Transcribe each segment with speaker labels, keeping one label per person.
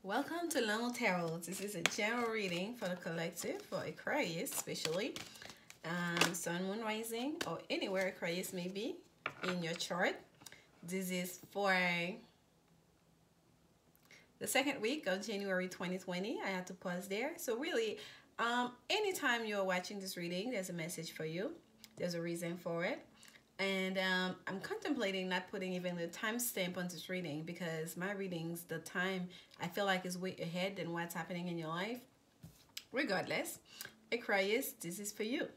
Speaker 1: Welcome to Lanmoutarot. This is a general reading for the collective, for Aquarius especially. Sun, Moon, Rising, or anywhere Aquarius may be in your chart. This is for the second week of January 2020. I had to pause there. So really, anytime you're watching this reading, there's a message for you. There's a reason for it. And I'm contemplating not putting even the timestamp on this reading because my readings, the time, I feel like is way ahead than what's happening in your life. Regardless, Aquarius, this is for you.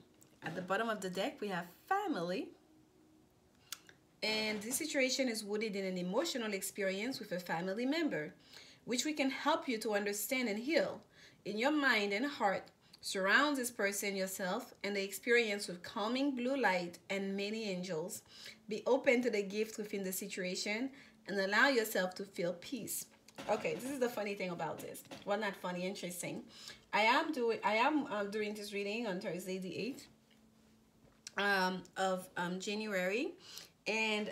Speaker 1: At the bottom of the deck, we have family. And this situation is rooted in an emotional experience with a family member, which we can help you to understand and heal. In your mind and heart, surround this person, yourself, and the experience with calming blue light and many angels. Be open to the gift within the situation and allow yourself to feel peace. Okay, this is the funny thing about this. Well, not funny, interesting. I am doing this reading on Thursday, the 8th of January, and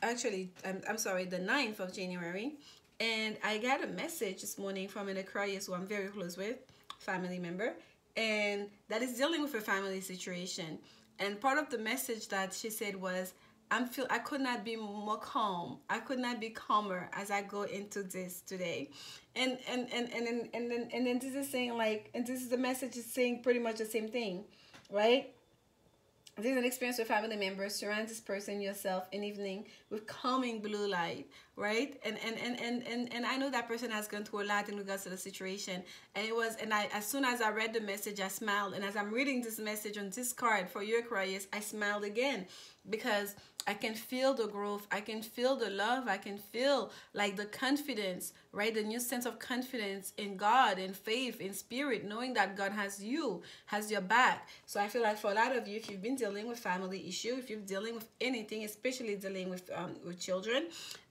Speaker 1: actually, I'm sorry, the 9th of January. And I got a message this morning from an Aquarius who I'm very close with, family member, and that is dealing with a family situation. And part of the message that she said was, I could not be more calm. I could not be calmer as I go into this today. And then this is saying like, and this is the message is saying pretty much the same thing, right? This is an experience with family members. Surround this person, yourself, in evening with calming blue light, right? And I know that person has gone through a lot in regards to the situation. And it was, and as soon as I read the message, I smiled. And as I'm reading this message on this card for you, Aquarius, I smiled again because I can feel the growth. I can feel the love. I can feel like the confidence, right? The new sense of confidence in God, in faith, in spirit, knowing that God has you, has your back. So I feel like for a lot of you, if you've been dealing with family issue, if you're dealing with anything, especially dealing with children,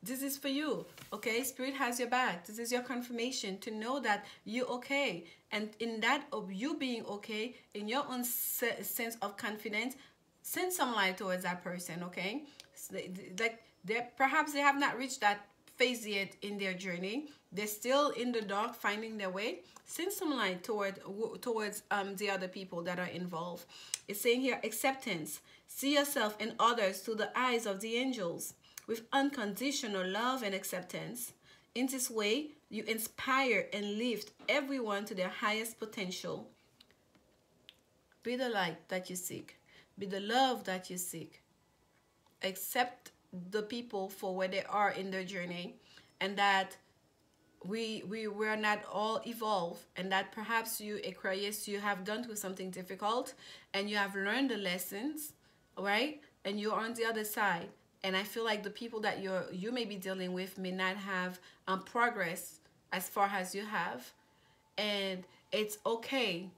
Speaker 1: this is for you, okay? Spirit has your back. This is your confirmation to know that you're okay. And in that of you being okay, in your own sense of confidence, send some light towards that person, okay? So perhaps they have not reached that phase yet in their journey. They're still in the dark, finding their way. Send some light towards the other people that are involved. It's saying here, acceptance. See yourself and others through the eyes of the angels with unconditional love and acceptance. In this way, you inspire and lift everyone to their highest potential. Be the light that you seek. Be the love that you seek. Accept the people for where they are in their journey, and that we're not all evolved, and that perhaps you, Aquarius, you have gone through something difficult and you have learned the lessons, right? And you're on the other side. And I feel like the people that you may be dealing with may not have progress as far as you have, and it's okay.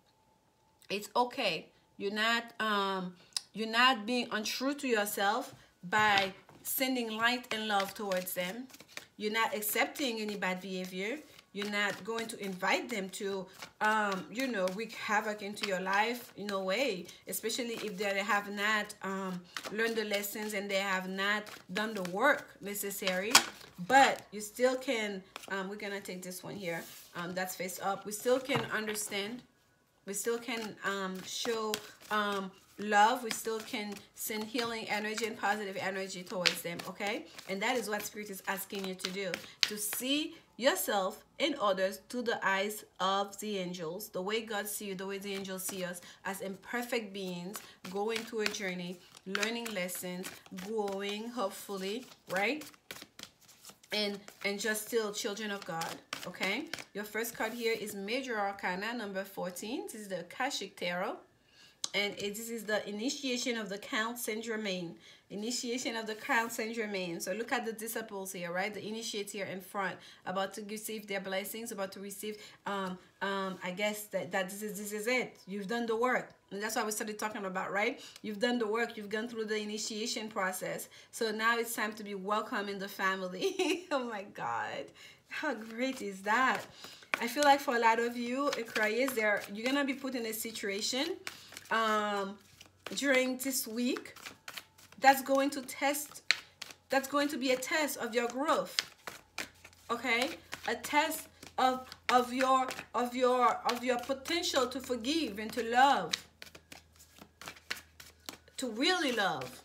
Speaker 1: It's okay. You're not being untrue to yourself by sending light and love towards them. You're not accepting any bad behavior. You're not going to invite them to, wreak havoc into your life in a way, especially if they have not learned the lessons and they have not done the work necessary. But you still can, we're going to take this one here, that's face up. We still can understand. We still can show love. We still can send healing energy and positive energy towards them, okay? And that is what Spirit is asking you to do, to see yourself and others through the eyes of the angels, the way God sees you, the way the angels see us, as imperfect beings going through a journey, learning lessons, growing, hopefully, right? And just still children of God, okay? Your first card here is Major Arcana number 14. This is the Akashic Tarot. And this is the initiation of the Count Saint Germain. Initiation of the Count Saint Germain. So look at the disciples here, right? The initiates here in front, about to receive their blessings, about to receive, I guess that this is it. You've done the work. And that's what we started talking about, right? You've done the work. You've gone through the initiation process. So now it's time to be welcome in the family. Oh my God. How great is that? I feel like for a lot of you, Aquarius, you're going to be put in a situation during this week that's going to be a test of your growth, okay? A test of your potential to forgive and to love, to really love.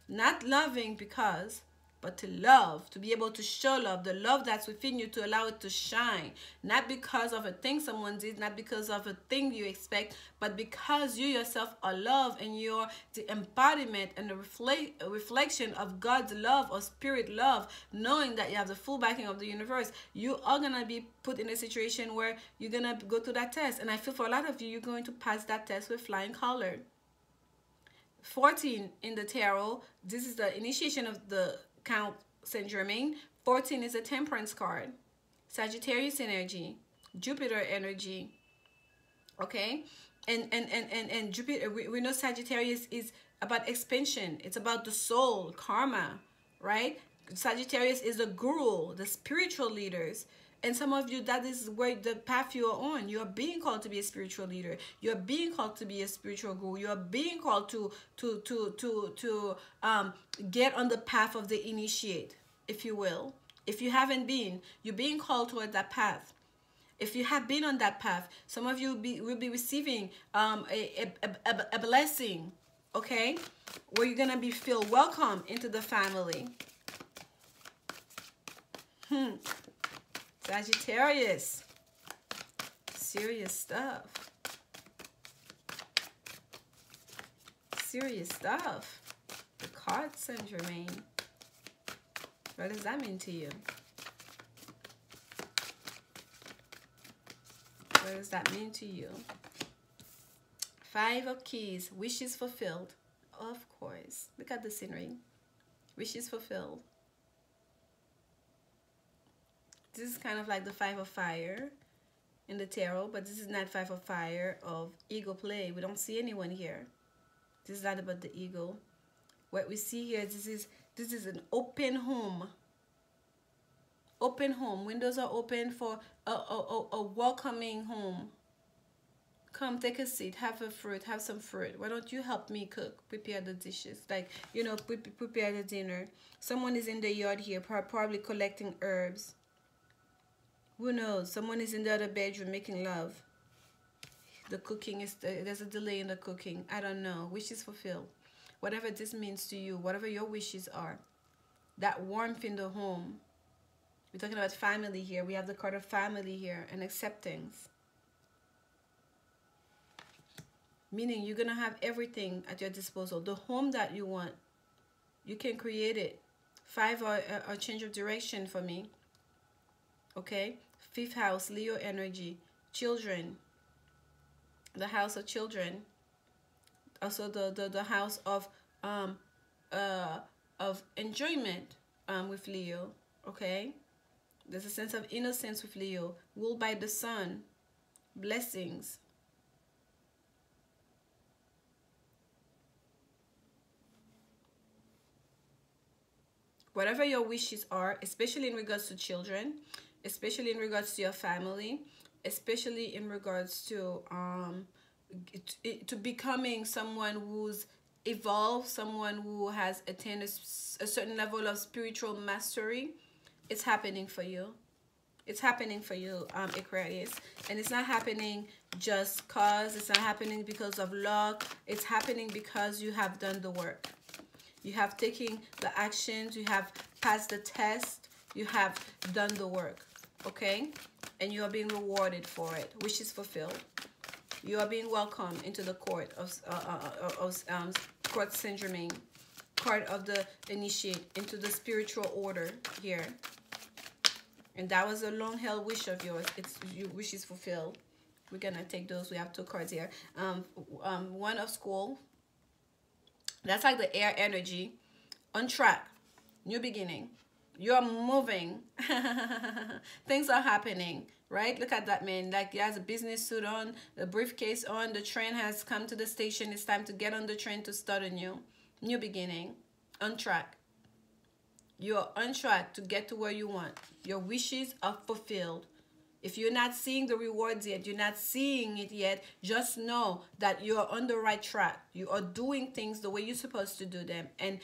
Speaker 1: Not loving because, but to love, to be able to show love, the love that's within you, to allow it to shine. Not because of a thing someone did, not because of a thing you expect, but because you yourself are love, and you're the embodiment and the reflection of God's love or spirit love, knowing that you have the full backing of the universe. You are going to be put in a situation where you're going to go through that test. And I feel for a lot of you, you're going to pass that test with flying color. 14 in the tarot, this is the initiation of the Count Saint Germain. 14 is a temperance card, Sagittarius energy, Jupiter energy. Okay, and Jupiter, we know Sagittarius is about expansion. It's about the soul, karma, right? Sagittarius is the guru, the spiritual leaders. And some of you, that is where the path you are on. You are being called to be a spiritual leader. You are being called to be a spiritual guru. You are being called to get on the path of the initiate, if you will. If you haven't been, you're being called toward that path. If you have been on that path, some of you will be receiving a blessing, okay? Where you're gonna feel welcome into the family. Sagittarius, serious stuff. Serious stuff. The card Saint Germain. What does that mean to you? What does that mean to you? 5 of Keys, wishes fulfilled. Of course. Look at the scenery. Wishes fulfilled. This is kind of like the 5 of Fire in the tarot, but this is not 5 of Fire of ego play. We don't see anyone here. This is not about the ego. What we see here, this is an open home. Open home. Windows are open for a welcoming home. Come, take a seat, have a fruit, have some fruit. Why don't you help me cook, prepare the dishes? Like, you know, prepare the dinner. Someone is in the yard here, probably collecting herbs. Who knows? Someone is in the other bedroom making love. The cooking is, there's a delay in the cooking. I don't know. Wishes fulfilled. Whatever this means to you, whatever your wishes are. That warmth in the home. We're talking about family here. We have the card of family here and acceptance. Meaning you're going to have everything at your disposal. The home that you want, you can create it. 5 are a change of direction for me. Okay? 5th house, Leo energy. Children. The house of children. Also the house of enjoyment with Leo. Okay? There's a sense of innocence with Leo. Ruled by the sun. Blessings. Whatever your wishes are, especially in regards to children, especially in regards to your family, especially in regards to becoming someone who's evolved, someone who has attained a certain level of spiritual mastery, it's happening for you. It's happening for you, Aquarius. And it's not happening just cause. It's not happening because of luck. It's happening because you have done the work. You have taken the actions. You have passed the test. You have done the work. Okay? And you are being rewarded for it. Wishes fulfilled. You are being welcomed into the court of Court Saint Germain. Court of the initiate, into the spiritual order here. And that was a long-held wish of yours. It's your wish is fulfilled. We're gonna take those. We have 2 cards here. 1 of school. That's like the air energy. On track. New beginning. You're moving. Things are happening, right? Look at that man. Like he has a business suit on, the briefcase on. The train has come to the station. It's time to get on the train to start a new beginning. On track. You're on track to get to where you want. Your wishes are fulfilled. If you're not seeing the rewards yet, you're not seeing it yet, just know that you're on the right track. You are doing things the way you're supposed to do them. And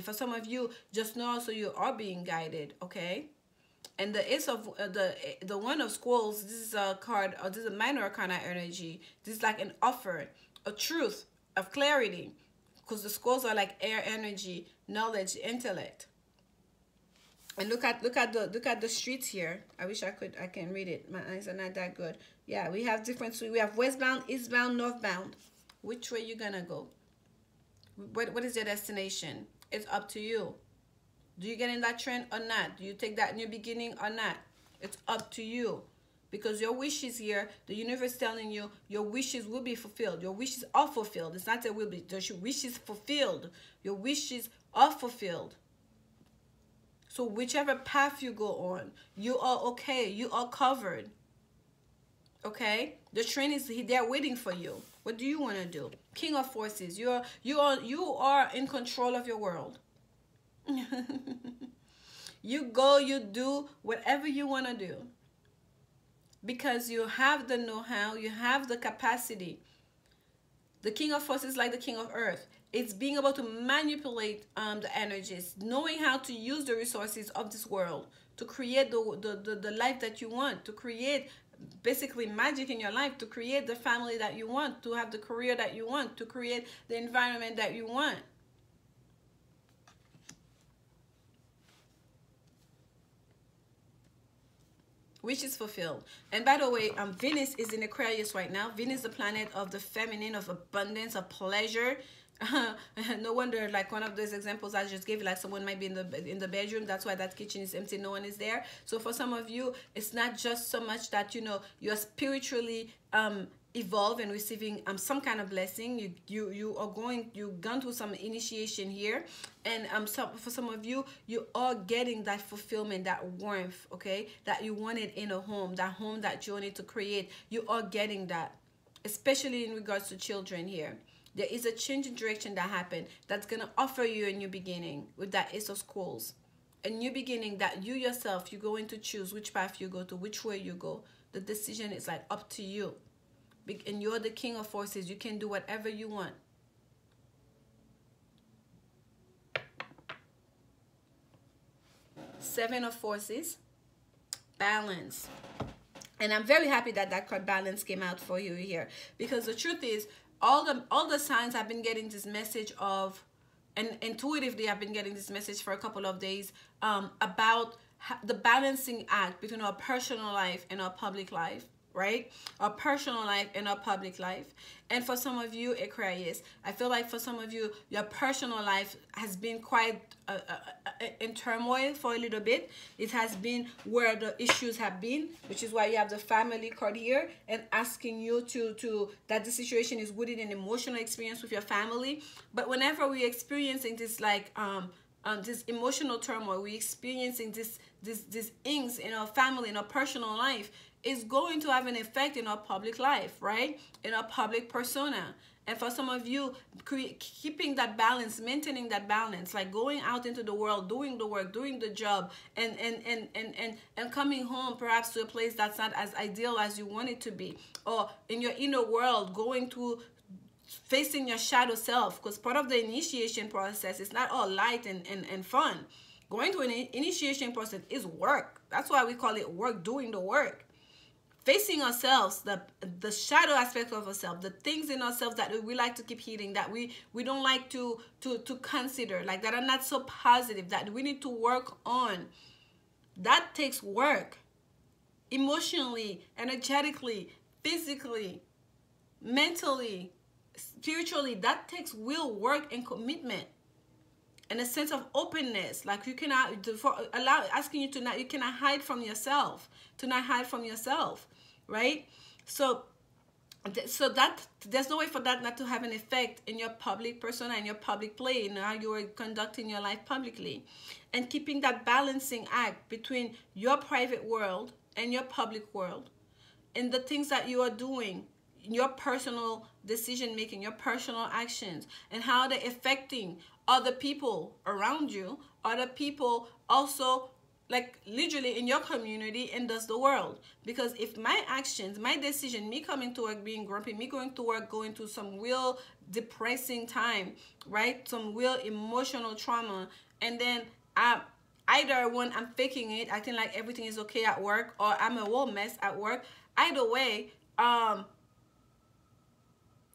Speaker 1: for some of you, just know also you are being guided, okay? And the ace of the one of scrolls, this is a card, or this is a minor arcana energy. This is like an offer, a truth of clarity, because the scrolls are like air energy, knowledge, intellect. And look at the streets here. I wish I can read it. My eyes are not that good. Yeah, we have different streets. We have westbound, eastbound, northbound. Which way you gonna go? What is your destination? It's up to you. Do you get in that trend or not? Do you take that new beginning or not? It's up to you. Because your wishes here, the universe telling you your wishes will be fulfilled. Your wishes are fulfilled. It's not that will be. Your wishes fulfilled. Your wishes are fulfilled. So whichever path you go on, you are okay. You are covered. Okay? The train is there waiting for you. What do you want to do? King of Forces. You are in control of your world. You go, you do whatever you want to do. Because you have the know-how, you have the capacity. The King of Forces is like the King of Earth. It's being able to manipulate the energies, knowing how to use the resources of this world to create the life that you want, to create basically magic in your life, to create the family that you want, to have the career that you want, to create the environment that you want. Which is fulfilled. And by the way, Venus is in Aquarius right now. Venus is the planet of the feminine, of abundance, of pleasure. No wonder, like one of those examples I just gave, like someone might be in the bedroom, that's why that kitchen is empty, no one is there. So for some of you, it's not just so much that, you know, you're spiritually evolve and receiving some kind of blessing. You've gone through some initiation here, and for some of you, you are getting that fulfillment, that warmth, okay, that you wanted in a home, that you wanted to create. You are getting that, especially in regards to children here. There is a change in direction that happened that's going to offer you a new beginning with that Ace of Scrolls. A new beginning that you yourself, you're going to choose which path you go to, which way you go. The decision is like up to you. And you're the King of Forces. You can do whatever you want. Seven of Forces. Balance. And I'm very happy that that card balance came out for you here. Because the truth is, all the signs have been getting this message of, and intuitively I've been getting this message for a couple of days about the balancing act between our personal life and our public life, right? Our personal life and our public life. And for some of you, Aquarius, I feel like for some of you, your personal life has been quite in turmoil for a little bit. It has been where the issues have been, which is why you have the family card here and asking you that the situation is rooted in emotional experience with your family. But whenever we're experiencing this like this emotional turmoil, we're experiencing these things in our family, in our personal life, is going to have an effect in our public life, right? In our public persona. And for some of you, keeping that balance, maintaining that balance, like going out into the world, doing the work, doing the job, and coming home perhaps to a place that's not as ideal as you want it to be. Or in your inner world, going to facing your shadow self, because part of the initiation process is not all light and fun. Going to an initiation process is work. That's why we call it work, doing the work. Facing ourselves, the shadow aspect of ourselves, the things in ourselves that we like to keep hiding, that we don't like to consider, like that are not so positive, that we need to work on. That takes work. Emotionally, energetically, physically, mentally, spiritually, that takes real work and commitment. And a sense of openness, like you cannot asking you to not, you cannot hide from yourself, right? So that there's no way for that not to have an effect in your public persona, in your public play, in how you are conducting your life publicly, and keeping that balancing act between your private world and your public world, and the things that you are doing, your personal decision making, your personal actions, and how they're affecting other people around you, other people also, like literally in your community and thus the world. Because if my actions, my decision, me coming to work being grumpy, me going to work going through some real depressing time, right, some real emotional trauma, and then I either one, I'm faking it, acting like everything is okay at work, or I'm a whole mess at work. Either way,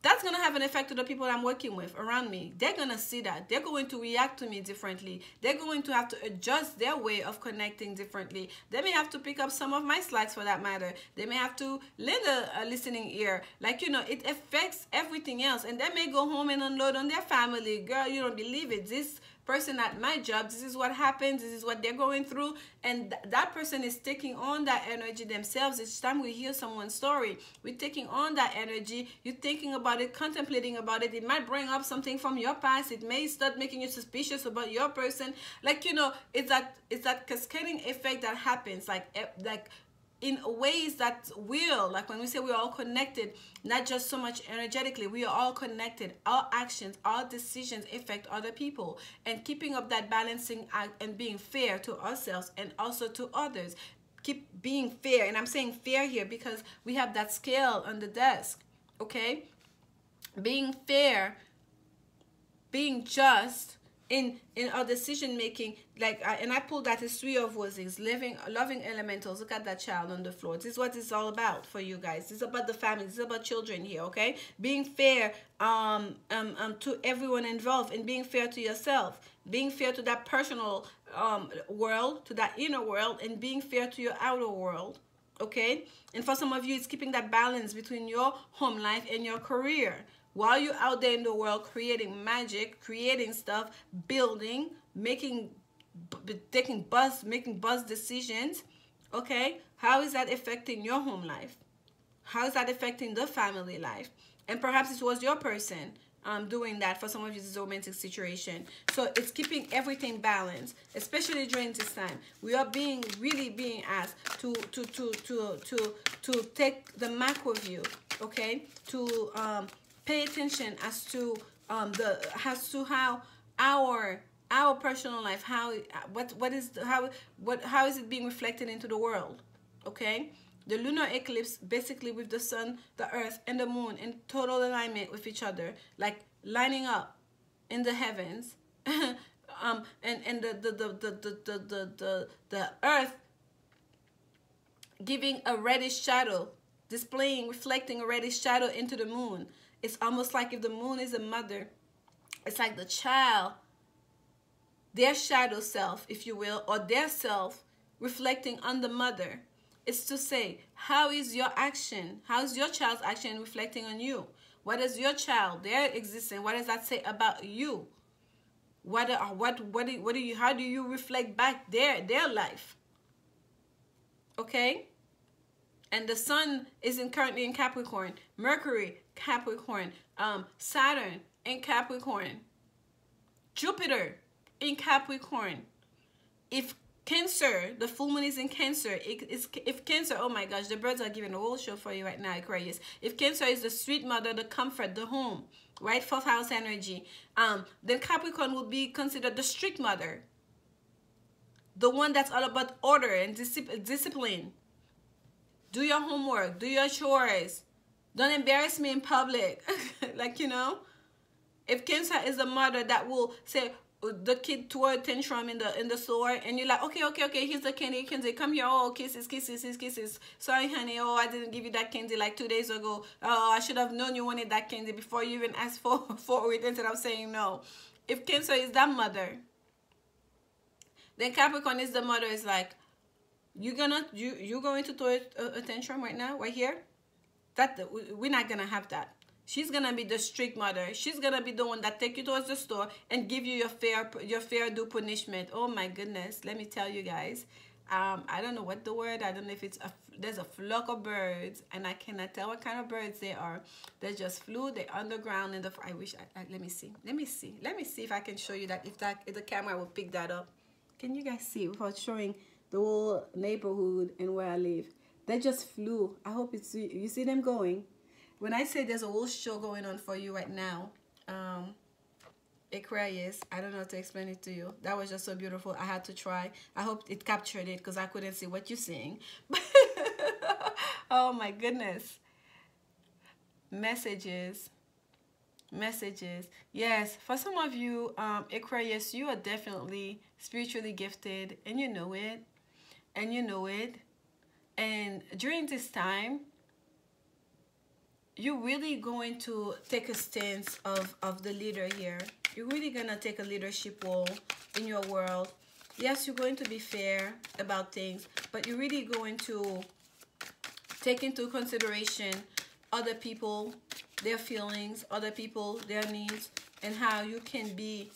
Speaker 1: that's going to have an effect to the people I'm working with around me. They're going to see that. They're going to react to me differently. They're going to have to adjust their way of connecting differently. They may have to pick up some of my slacks for that matter. They may have to lend a listening ear. Like, you know, it affects everything else. And they may go home and unload on their family. Girl, you don't believe it. This person at my job, this is what happens, this is what they're going through, and that person is taking on that energy themselves. Each time we hear someone's story, we're taking on that energy. You're thinking about it, contemplating about it. It might bring up something from your past. It may start making you suspicious about your person. Like, you know, it's that cascading effect that happens, like in ways that will, like when we say we're all connected, not just so much energetically, we are all connected. Our actions, our decisions affect other people, and keeping up that balancing act and being fair to ourselves and also to others. Keep being fair, and I'm saying fair here because we have that scale on the desk, okay? Being fair, being just in our decision making, like and I pulled that as 3 of roses, loving elementals. Look at that child on the floor. This is what it's all about for you guys. This is about the family. This is about children here, okay? Being fair to everyone involved, and being fair to yourself, being fair to that personal world, to that inner world, and being fair to your outer world, okay? And for some of you, it's keeping that balance between your home life and your career. While you're out there in the world creating magic, creating stuff, building, making buzz decisions, okay? How is that affecting your home life? How is that affecting the family life? And perhaps it was your person doing that. For some of you, this is a romantic situation. So it's keeping everything balanced, especially during this time. We are really being asked to take the macro view, okay? To pay attention as to how our personal life, how is it being reflected into the world, okay? The lunar eclipse, basically with the sun, the earth, and the moon in total alignment with each other, like lining up in the heavens, and the earth giving a reddish shadow, reflecting a reddish shadow into the moon. It's almost like if the moon is a mother, it's like the child, their shadow self, if you will, or their self reflecting on the mother. It's to say, how is your action? How is your child's action reflecting on you? What is your child, their existence? What does that say about you? How do you reflect back their life? Okay? And the sun is currently in Capricorn, Mercury, Capricorn, Saturn in Capricorn, Jupiter in Capricorn. If Cancer, the full moon is in Cancer. If Cancer, oh my gosh, the birds are giving a whole show for you right now, Aquarius. If Cancer is the sweet mother, the comfort, the home, right? 4th house energy. Then Capricorn will be considered the strict mother, the one that's all about order and discipline. Do your homework, do your chores. Don't embarrass me in public. Like, you know, if Cancer is the mother that will say the kid throw a tantrum in the store, and you're like, okay, here's the candy, come here, oh, kisses. Sorry, honey, oh, I didn't give you that candy like 2 days ago. Oh, I should have known you wanted that candy before you even asked for it instead of saying no. If Cancer is that mother, then Capricorn is the mother. Is like, you going to throw a tantrum right now, right here? We're not gonna have that. She's gonna be the strict mother. She's gonna be the one that take you towards the store and give you your fair due punishment. Oh my goodness, let me tell you guys. I don't know what the word. I don't know if it's there's a flock of birds, and I cannot tell what kind of birds they are. They just flew. They're underground in the. I wish. Let me see if I can show you that. If the camera will pick that up. Can you guys see without showing the whole neighborhood and where I live? They just flew. I hope you see them going. When I say there's a whole show going on for you right now, Aquarius, I don't know how to explain it to you. That was just so beautiful. I had to try. I hope it captured it because I couldn't see what you're seeing. Oh my goodness. Messages. Messages. Yes, for some of you, Aquarius, you are definitely spiritually gifted, and you know it. And you know it. And during this time, you're really going to take a stance of the leader here. You're really going to take a leadership role in your world. Yes, you're going to be fair about things, but you're really going to take into consideration other people, their feelings, other people, their needs, and how you can be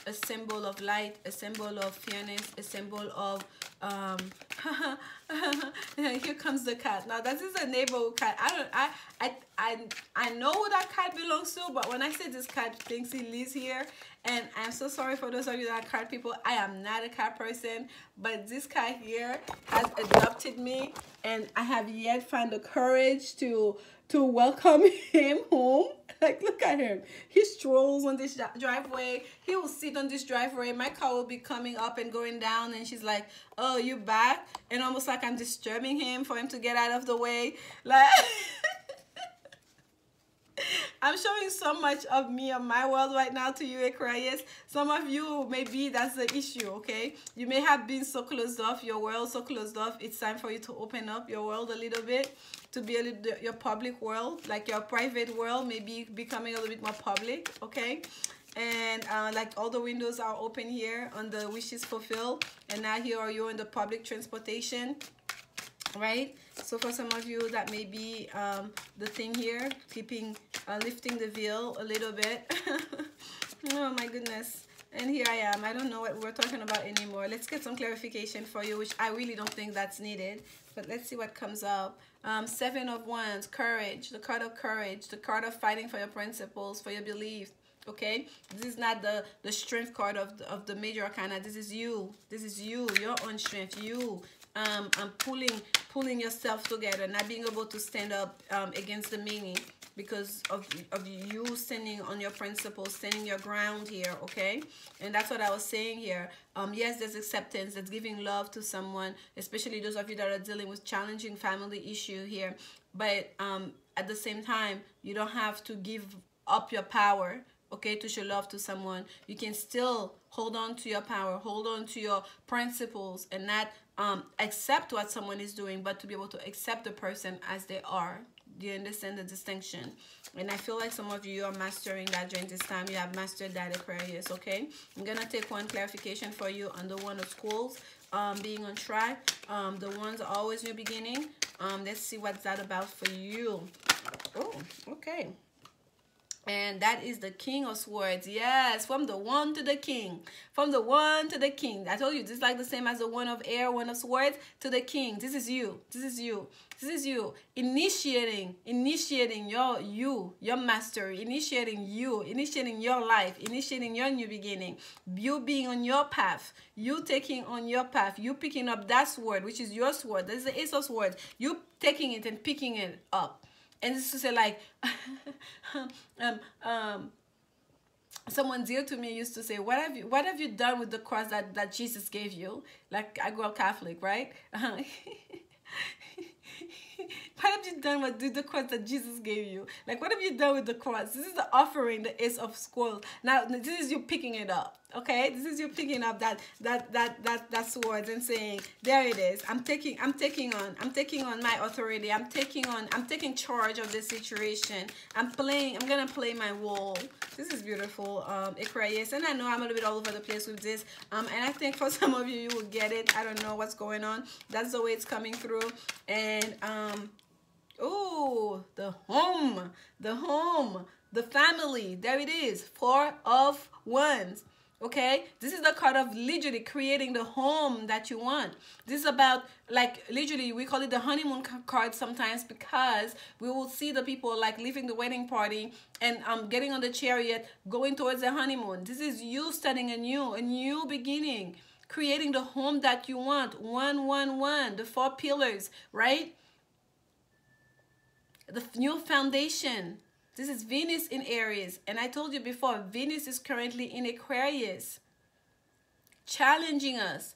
Speaker 1: a symbol of light, a symbol of fairness, a symbol of here comes the cat. Now this is a neighborhood cat. I know who that cat belongs to, but when I say this cat thinks he lives here, and I'm so sorry for those of you that are cat people. I am not a cat person, but this cat here has adopted me, and I have yet found the courage to welcome him home. Like, look at him. He strolls on this driveway. He will sit on this driveway. My car will be coming up and going down, and she's like, oh, you back? And almost like I'm disturbing him for him to get out of the way. Like, I'm showing so much of me, of my world right now to you, Aquarius. Some of you, maybe that's the issue, okay? You may have been so closed off, your world so closed off. It's time for you to open up your world a little bit, to be a little, your public world, like your private world, maybe becoming a little bit more public, okay? And like all the windows are open here on the wishes fulfilled, and now here are you in the public transportation, right? So for some of you, that may be the thing here, keeping lifting the veil a little bit. Oh my goodness. And here I am. I don't know what we're talking about anymore. Let's get some clarification for you, which I really don't think that's needed, but let's see what comes up. Seven of Wands, courage, the card of courage, the card of fighting for your principles, for your beliefs. Okay, this is not the strength card of the major arcana. This is you. This is you, your own strength. You pulling yourself together, not being able to stand up against the meaning because of you standing on your principles, standing your ground here. Okay, and that's what I was saying here. Yes, there's acceptance, that's giving love to someone, especially those of you that are dealing with challenging family issue here. But at the same time, you don't have to give up your power, okay, to show love to someone. You can still hold on to your power, hold on to your principles, and not accept what someone is doing, but to be able to accept the person as they are. Do you understand the distinction? And I feel like some of you are mastering that during this time. You have mastered that, Aquarius, okay? I'm going to take one clarification for you on the one of schools, being on track. The ones are always new beginning. Let's see what's that about for you. Oh, okay. And that is the King of Swords. Yes, from the one to the king. From the one to the king. I told you, this is like the same as the one of air, one of swords, to the king. This is you. This is you. This is you. Initiating your mastery. Initiating your life. Initiating your new beginning. You being on your path. You taking on your path. You picking up that sword, which is your sword. That is the Ace of Swords. You taking it and picking it up. And this is to say, like, someone dear to me used to say, what have you done with the cross that Jesus gave you? Like, I grew up Catholic, right? What have you done with the cross that Jesus gave you? Like, what have you done with the cross? This is the offering, the Ace of Swords. Now, this is you picking it up, okay? This is you picking up that sword and saying, there it is. I'm taking on my authority. I'm taking charge of the situation. I'm gonna play my role. This is beautiful, Aquarius. And I know I'm a little bit all over the place with this. And I think for some of you, you will get it. I don't know what's going on. That's the way it's coming through. And oh, the home, the family. There it is. Four of Wands. Okay, this is the card of literally creating the home that you want. This is about, like, literally, we call it the honeymoon card sometimes, because we will see the people like leaving the wedding party and getting on the chariot, going towards the honeymoon. This is you starting a new beginning, creating the home that you want. 111, the 4 pillars, right? The new foundation. This is Venus in Aries. And I told you before, Venus is currently in Aquarius, challenging us,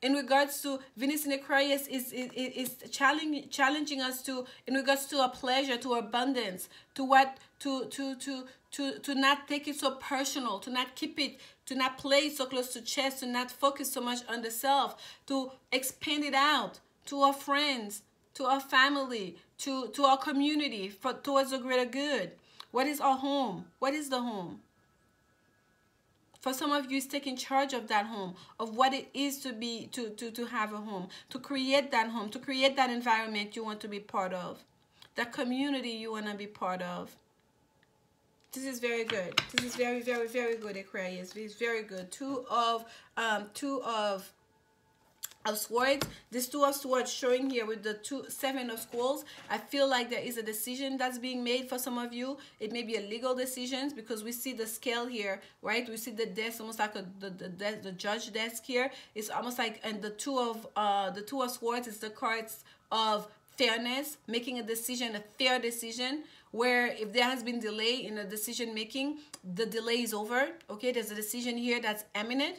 Speaker 1: in regards to Venus in Aquarius is challenging us to, in regards to a pleasure, to abundance, to what, to not take it so personal, to not keep it, to not play it so close to chest, to not focus so much on the self, to expand it out to our friends, to our family, to our community, towards the greater good. What is our home? What is the home? For some of you, it's taking charge of that home, of what it is to be, to have a home, to create that home, to create that environment you want to be part of, that community you want to be part of. This is very good. This is very, very, very good, Aquarius. This is very good. Two of Swords. This Two of Swords showing here with the Seven of Scrolls. I feel like there is a decision that's being made for some of you. It may be a legal decision, because we see the scale here, right? We see the desk, almost like the judge desk here. It's almost like, and the Two of Swords is the cards of fairness, making a decision, a fair decision, where if there has been delay in a decision making, the delay is over. Okay, there's a decision here that's imminent.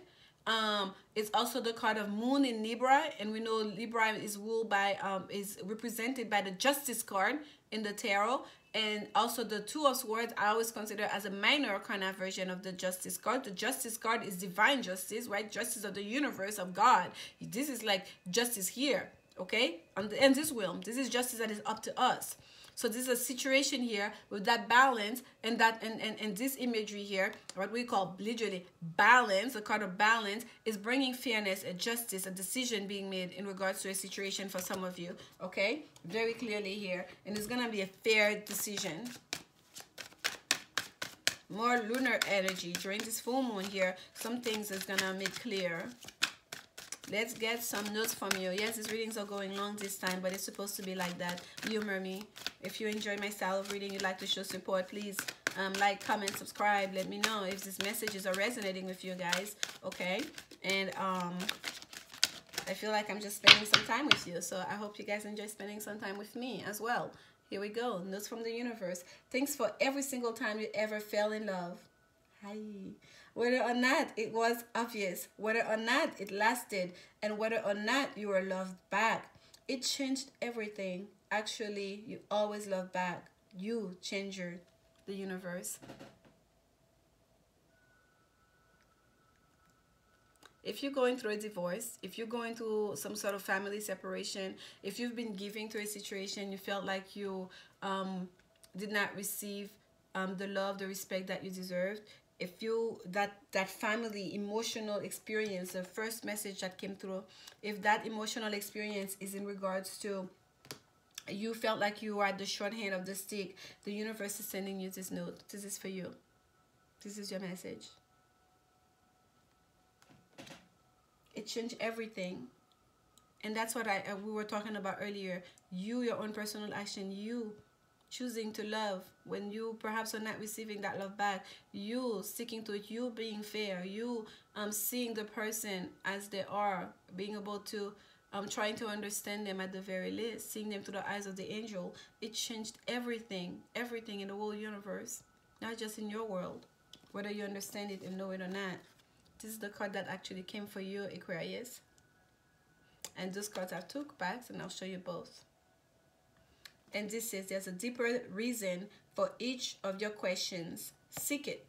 Speaker 1: It's also the card of Moon in Libra, and we know Libra is ruled by is represented by the Justice card in the tarot, and also the Two of Swords I always consider as a minor kind of version of the Justice card. The Justice card is divine justice, right? Justice of the universe, of God. This is like justice here, okay? And this realm, this is justice that is up to us. So this is a situation here with that balance, and that and this imagery here, what we call literally balance, the card of balance, is bringing fairness and justice, a decision being made in regards to a situation for some of you, okay? Very clearly here. And it's going to be a fair decision. More lunar energy during this full moon here. Some things is going to make clear. Let's get some notes from you. Yes, these readings are going long this time, but it's supposed to be like that. Humor me. If you enjoy my style of reading, you'd like to show support, please like, comment, subscribe. Let me know if these messages are resonating with you guys, okay? And I feel like I'm just spending some time with you, so I hope you guys enjoy spending some time with me as well. Here we go. Notes from the universe. Thanks for every single time you ever fell in love. Hi. Whether or not it was obvious, whether or not it lasted, and whether or not you were loved back, it changed everything. Actually, you always love back. You change the universe. If you're going through a divorce, if you're going through some sort of family separation, if you've been giving to a situation, you felt like you did not receive the love, the respect that you deserved, if you, that family emotional experience, the first message that came through, if that emotional experience is in regards to you felt like you were at the short hand of the stick, the universe is sending you this note. This is for you. This is your message. It changed everything. And that's what we were talking about earlier. You, your own personal action, you choosing to love when you perhaps are not receiving that love back, you sticking to it, you being fair, you seeing the person as they are, being able to trying to understand them at the very least, seeing them through the eyes of the angel. It changed everything in the whole universe, not just in your world, whether you understand it and know it or not. This is the card that actually came for you, Aquarius, and those cards have two backs, and I'll show you both. And this says there's a deeper reason for each of your questions. Seek it.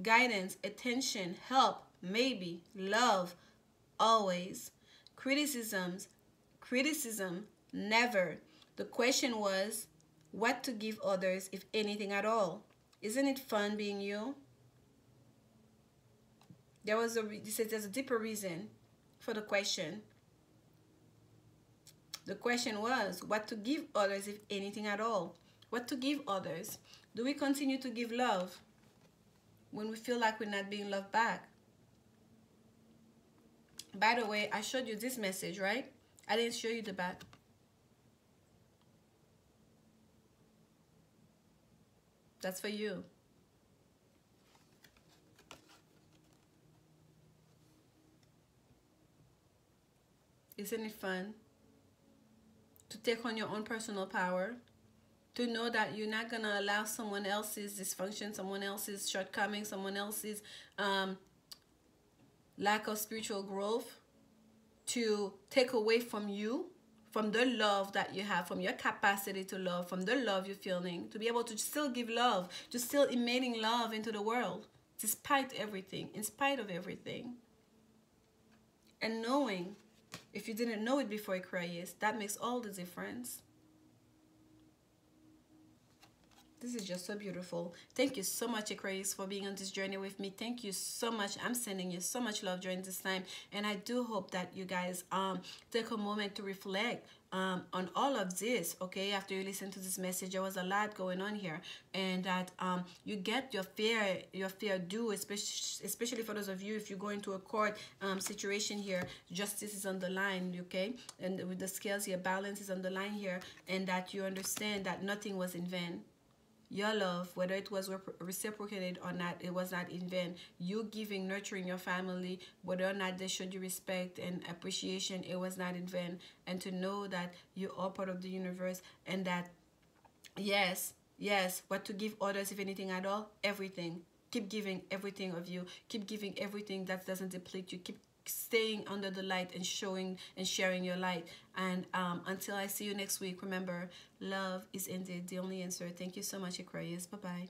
Speaker 1: Guidance, attention, help, maybe, love, always. Criticism, never. The question was, what to give others, if anything at all. Isn't it fun being you? It says there's a deeper reason for the question. The question was, what to give others, if anything at all? What to give others? Do we continue to give love when we feel like we're not being loved back? By the way, I showed you this message, right? I didn't show you the back. That's for you. Isn't it fun to take on your own personal power, to know that you're not going to allow someone else's dysfunction, someone else's shortcoming, someone else's lack of spiritual growth to take away from you, from the love that you have, from your capacity to love, from the love you're feeling, to be able to still give love, to still emitting love into the world, despite everything, in spite of everything. And knowing, if you didn't know it before, Aquarius, that makes all the difference. This is just so beautiful. Thank you so much, Aquarius, for being on this journey with me. Thank you so much. I'm sending you so much love during this time. And I do hope that you guys take a moment to reflect on all of this, okay? After you listen to this message, there was a lot going on here. And that you get your fair due, especially for those of you, if you go into a court situation here, justice is on the line, okay? And with the scales here, balance is on the line here. And that you understand that nothing was in vain. Your love, whether it was reciprocated or not, it was not in vain. You giving, nurturing your family, whether or not they showed you respect and appreciation, it was not in vain. And to know that you are part of the universe, and that, yes, what to give others, if anything at all, everything. Keep giving everything of you. Keep giving everything that doesn't deplete you. Keep staying under the light and showing and sharing your light. And until I see you next week, remember, love is indeed the only answer. Thank you so much, Aquarius. Bye-bye.